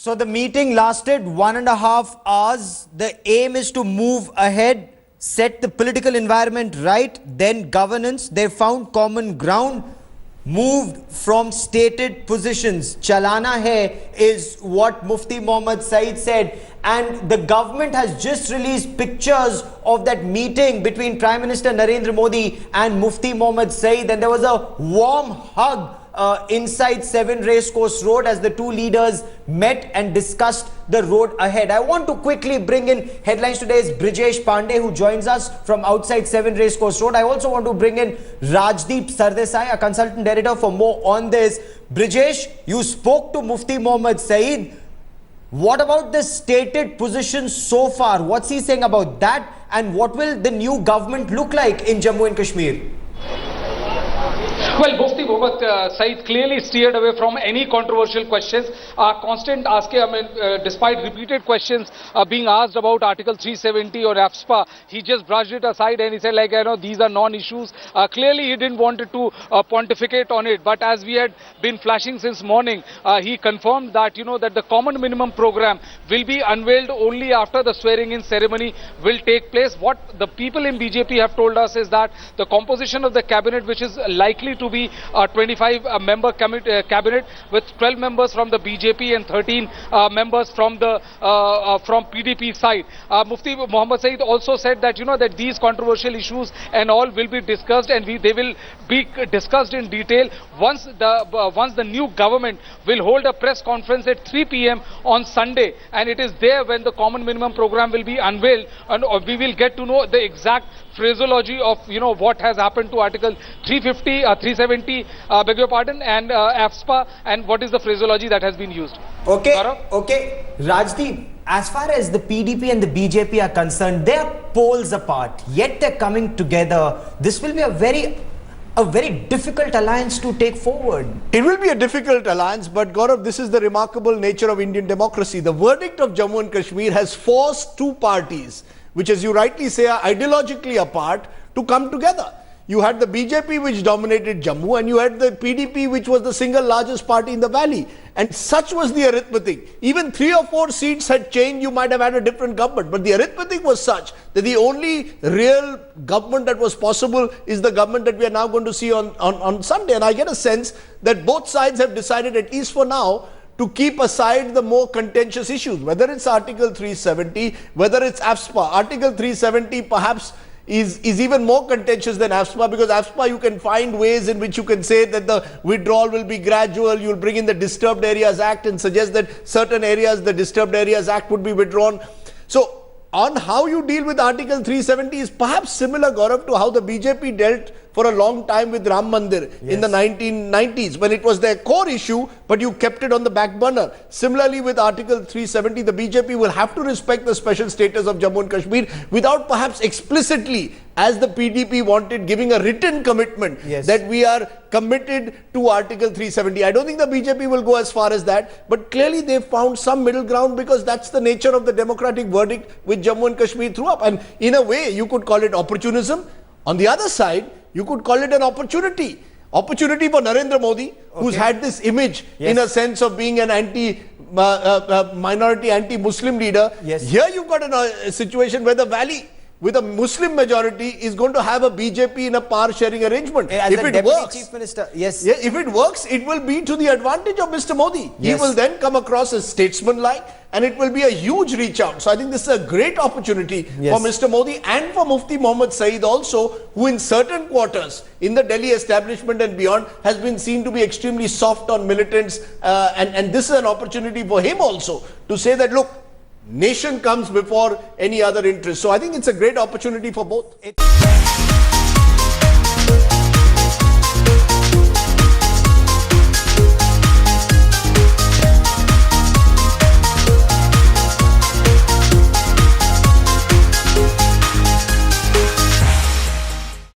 So the meeting lasted 1.5 hours. The aim is to move ahead, set the political environment right, then governance. They found common ground, moved from stated positions. Chalana hai is what Mufti Mohammad Saeed said. And the government has just released pictures of that meeting between Prime Minister Narendra Modi and Mufti Mohammad Saeed. And there was a warm hug inside 7 Racecourse Road as the two leaders met and discussed the road ahead. I want to quickly bring in headlines today is Brijesh Pandey, who joins us from outside 7 Racecourse Road. I also want to bring in Rajdeep Sardesai, a consultant editor, for more on this. Brijesh, you spoke to Mufti Mohammad Saeed. What about the stated position so far? What's he saying about that? And what will the new government look like in Jammu and Kashmir? Well, Mufti Mohammad Saeed clearly steered away from any controversial questions. Constant asking, despite repeated questions being asked about Article 370 or AFSPA, he just brushed it aside and he said, these are non-issues. Clearly, he didn't want to pontificate on it. But as we had been flashing since morning, he confirmed that, that the common minimum program will be unveiled only after the swearing-in ceremony will take place. What the people in BJP have told us is that the composition of the cabinet, which is likely to be a 25-member cabinet with 12 members from the BJP and 13 members from the from PDP side. Mufti Mohammad Saeed also said that that these controversial issues and all will be discussed, and they will be discussed in detail once the new government will hold a press conference at 3 p.m. on Sunday, and it is there when the common minimum program will be unveiled, and we will get to know the exact phraseology of what has happened to Article 370, beg your pardon, and AFSPA, and what is the phraseology that has been used. Okay, okay. Rajdeep, as far as the PDP and the BJP are concerned, they are poles apart, yet they're coming together. This will be a very difficult alliance to take forward. It will be a difficult alliance, but Gaurav, this is the remarkable nature of Indian democracy. The verdict of Jammu and Kashmir has forced two parties, which, as you rightly say, are ideologically apart, to come together. You had the BJP, which dominated Jammu, and you had the PDP, which was the single largest party in the valley. And such was the arithmetic. Even 3 or 4 seats had changed, you might have had a different government. But the arithmetic was such that the only real government that was possible is the government that we are now going to see on Sunday. And I get a sense that both sides have decided, at least for now, to keep aside the more contentious issues, whether it's Article 370, whether it's AFSPA. Article 370 perhaps is even more contentious than AFSPA, because AFSPA you can find ways in which you can say that the withdrawal will be gradual. You'll bring in the Disturbed Areas Act and suggest that certain areas, the Disturbed Areas Act would be withdrawn. So on how you deal with Article 370 is perhaps similar, Gaurav, to how the BJP dealt for a long time with Ram Mandir in the 1990s, when it was their core issue, but you kept it on the back burner. Similarly, with Article 370, the BJP will have to respect the special status of Jammu and Kashmir without perhaps explicitly, as the PDP wanted, giving a written commitment that we are committed to Article 370. I don't think the BJP will go as far as that, but clearly they found some middle ground, because that's the nature of the democratic verdict which Jammu and Kashmir threw up. And in a way, you could call it opportunism. On the other side, you could call it an opportunity. Opportunity for Narendra Modi, who's had this image in a sense of being an minority, anti-Muslim leader. Here you've got a situation where the valley, with a Muslim majority, is going to have a BJP in a power-sharing arrangement. If it works, Chief Minister, if it works, it will be to the advantage of Mr. Modi. He will then come across as statesman-like, and it will be a huge reach out. So I think this is a great opportunity for Mr. Modi and for Mufti Mohammad Saeed also, who in certain quarters in the Delhi establishment and beyond has been seen to be extremely soft on militants. And this is an opportunity for him also to say that, look, nation comes before any other interest. So I think it's a great opportunity for both.